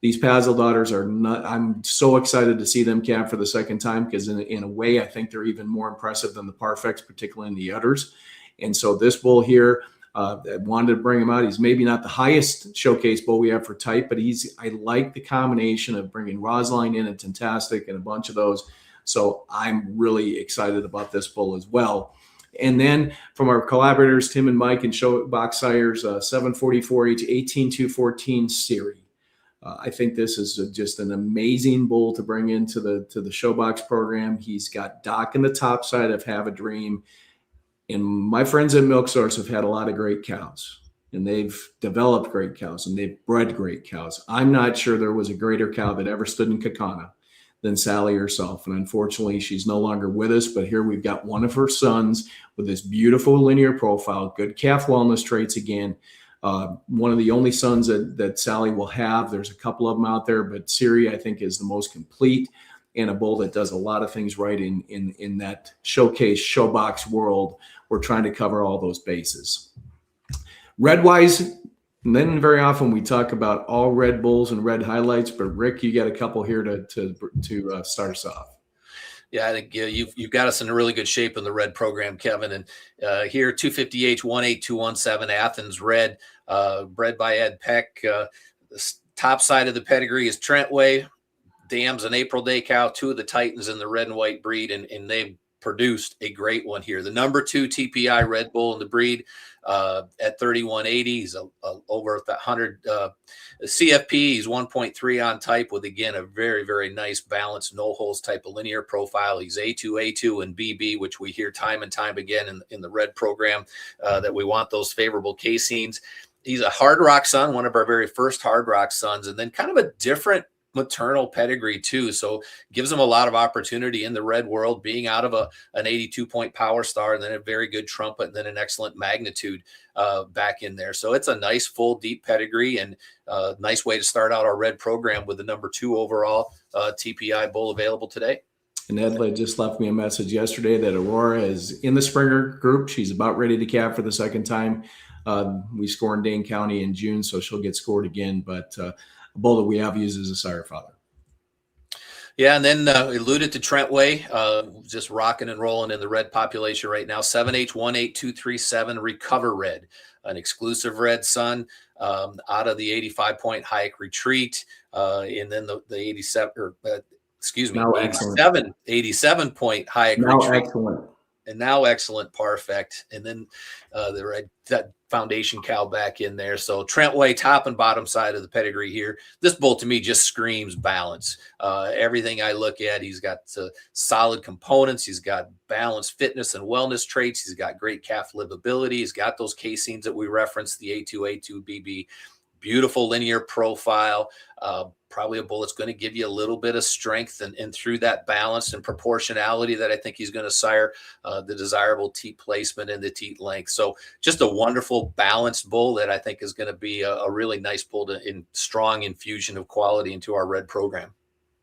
[SPEAKER 1] These Pazel daughters are not, I'm so excited to see them calve for the second time, because in a way, I think they're even more impressive than the Parfaits, particularly in the udders. And so this bull here, I wanted to bring him out. He's maybe not the highest showcase bull we have for type, but I like the combination of bringing Rosaline in and Tintastic and a bunch of those. So I'm really excited about this bull as well. And then from our collaborators, Tim and Mike and Showbox Sires, 744H 18214 Siri. I think this is just an amazing bull to bring into the Showbox program. He's got Doc in the top side of Have a Dream. And my friends at Milk Source have had a lot of great cows, and they've developed great cows, and they've bred great cows. I'm not sure there was a greater cow that ever stood in Kaukauna than Sally herself. And unfortunately, she's no longer with us, but here we've got one of her sons with this beautiful linear profile, good calf wellness traits again. One of the only sons that Sally will have. There's a couple of them out there, but Siri, I think, is the most complete, and a bull that does a lot of things right in that showcase Showbox world. We're trying to cover all those bases. Red-wise, and then very often we talk about all red bulls and red highlights, but Rick, you got a couple here to start us off.
[SPEAKER 2] Yeah, I think you've got us in a really good shape in the red program, Kevin. And here, 250H 18217 Athens red, bred by Ed Peck. The top side of the pedigree is Trentway. Dam's an April Day cow, two of the Titans in the red and white breed, and they've produced a great one here. The number 2 TPI Red Bull in the breed at 3180. He's over 100 CFP. He's 1.3 on type with, again, a very, very nice balanced no holes type of linear profile. He's A2, and BB, which we hear time and time again in the red program, that we want those favorable caseins. He's a Hard Rock son, one of our very first Hard Rock sons, and then kind of a different maternal pedigree too, so gives him a lot of opportunity in the red world, being out of an 82-point Power Star, and then a very good Trumpet, and then an excellent Magnitude back in there. So it's a nice full deep pedigree, and a nice way to start out our red program with the number 2 overall TPI bull available today.
[SPEAKER 1] And Ed just left me a message yesterday that Aurora is in the Springer group. She's about ready to calve for the second time. We score in Dane County in June, so she'll get scored again, but a bull that we have used as a sire father.
[SPEAKER 2] Yeah, and then alluded to Trentway, just rocking and rolling in the red population right now. 7H18237 Recover Red, an exclusive red son out of the 85-point Hayek Retreat, and then the 87, or excuse me, 87-point Hayek Retreat.
[SPEAKER 1] Excellent.
[SPEAKER 2] And now excellent Parfait, and then the red that foundation cow back in there. So Trentway, top and bottom side of the pedigree here. This bull to me just screams balance. Everything I look at, he's got solid components. He's got balanced fitness and wellness traits. He's got great calf livability. He's got those caseins that we referenced, the A2 BB. Beautiful linear profile. Probably a bull that's going to give you a little bit of strength, and through that balance and proportionality that I think he's going to sire the desirable teat placement and the teat length. So just a wonderful balanced bull that I think is going to be a really nice bull in strong infusion of quality into our red program.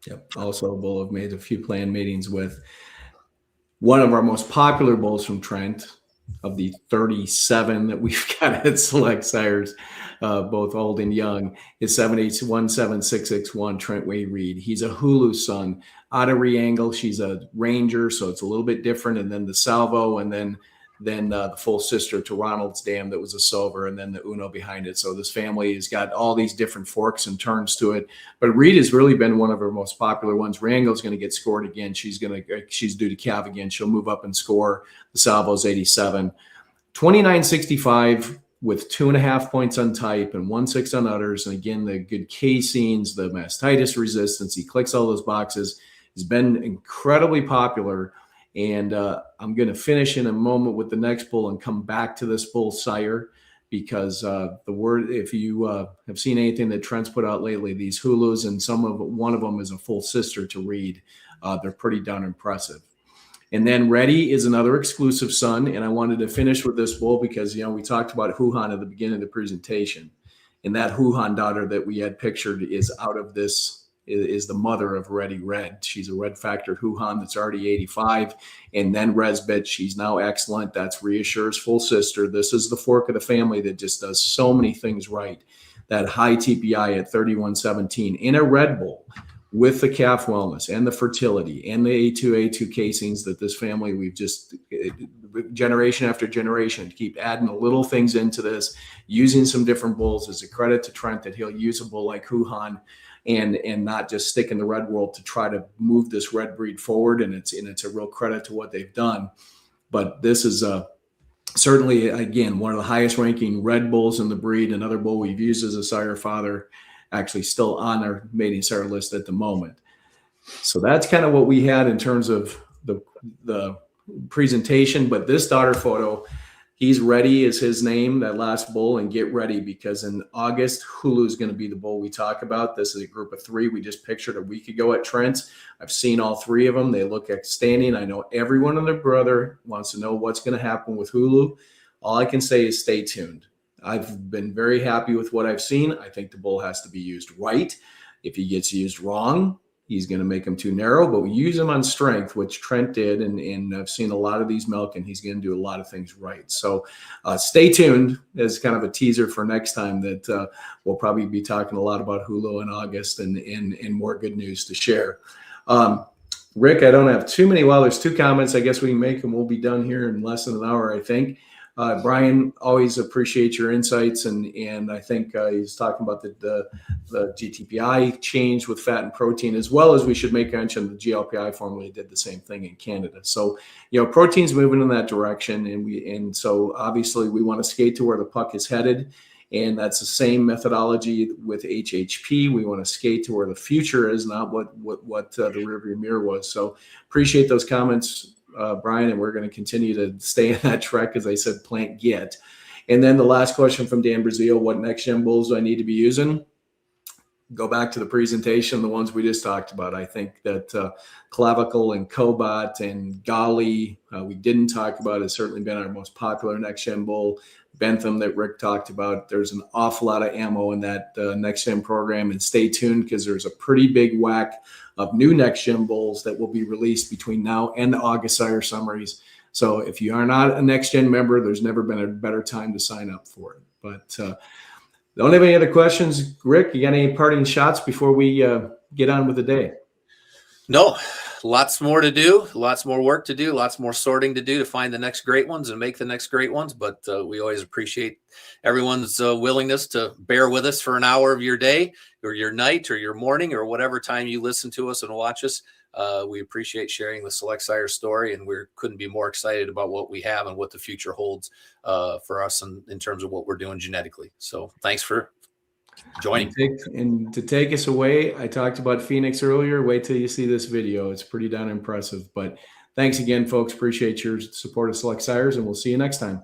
[SPEAKER 1] Yep. Also a bull I've made a few planned meetings with. One of our most popular bulls from Trent, of the 37 that we've got at Select Sires, both old and young, is 7H17661 Trentway Reed. He's a Hulu son. Out of Reangle, she's a Ranger, so it's a little bit different. And then the Salvo, and then the full sister to Ronald's Dam that was a silver, and then the Uno behind it. So this family has got all these different forks and turns to it. But Reed has really been one of our most popular ones. Reangle's going to get scored again. She's due to calve again. She'll move up and score. The Salvo's 87. 2965 with 2.5 points on type and 1.6 on udders. And again, the good caseins, the mastitis resistance. He clicks all those boxes. He's been incredibly popular. And I'm going to finish in a moment with the next bull and come back to this bull sire. because the word, if you have seen anything that Trent's put out lately, these Hulus, and one of them is a full sister to read. They're pretty darn impressive. And then Ready is another exclusive son. And I wanted to finish with this bull because, we talked about Huhan at the beginning of the presentation. And that Huhan daughter that we had pictured is out of this, is the mother of Ready Red. She's a red factored Huhan that's already 85. And then Resbit, she's now excellent. That's Reassure's full sister. This is the fork of the family that just does so many things right. That high TPI at 3117 in a Red Bull, with the calf wellness and the fertility and the A2 casings that this family, we've just generation after generation keep adding the little things into this, using some different bulls. Is a credit to Trent that he'll use a bull like Huhan and not just stick in the red world to try to move this red breed forward. And it's a real credit to what they've done. But this is certainly, again, one of the highest ranking red bulls in the breed. Another bull we've used as a sire father, actually still on our mating sire list at the moment. So that's kind of what we had in terms of the presentation. But this daughter photo, he's Ready is his name, that last bull, and get ready because in August, Hulu is going to be the bull we talk about. This is a group of 3 we just pictured a week ago at Trent's. I've seen all 3 of them. They look outstanding. I know everyone and their brother wants to know what's going to happen with Hulu. All I can say is stay tuned. I've been very happy with what I've seen. I think the bull has to be used right. If he gets used wrong, he's going to make him too narrow, but we use him on strength, which Trent did. And I've seen a lot of these milk, and he's going to do a lot of things right. So stay tuned as kind of a teaser for next time that we'll probably be talking a lot about Hulu in August and more good news to share. Rick, I don't have too many. Well, there's 2 comments I guess we can make, and we'll be done here in less than an hour, I think. Brian, always appreciate your insights, and I think he's talking about the GTPI change with fat and protein, as well as we should make mention the GLPI formula did the same thing in Canada. So, protein's moving in that direction, and so obviously we want to skate to where the puck is headed, and that's the same methodology with HHP. We want to skate to where the future is, not what the rearview mirror was. So, appreciate those comments, Brian, and we're going to continue to stay in that track, as I said, plant get. And then the last question from Dan Brazil, what next gen bulls do I need to be using? Go back to the presentation, the ones we just talked about. I think that Clavicle and Cobot and Golly, we didn't talk about, has certainly been our most popular next gen bull. Bentham that Rick talked about. There's an awful lot of ammo in that next gen program, and stay tuned because there's a pretty big whack of new next gen bulls that will be released between now and the August Sire Summaries. So if you are not a next gen member, there's never been a better time to sign up for it. But don't have any other questions, Rick? You got any parting shots before we get on with the day?
[SPEAKER 2] No, lots more to do, lots more work to do, lots more sorting to do to find the next great ones and make the next great ones. But we always appreciate everyone's willingness to bear with us for an hour of your day or your night or your morning or whatever time you listen to us and watch us. We appreciate sharing the Select Sire story, and we couldn't be more excited about what we have and what the future holds for us in terms of what we're doing genetically. So thanks for joining.
[SPEAKER 1] And to take us away, I talked about Phoenix earlier. Wait till you see this video. It's pretty darn impressive. But thanks again, folks. Appreciate your support of Select Sires, and we'll see you next time.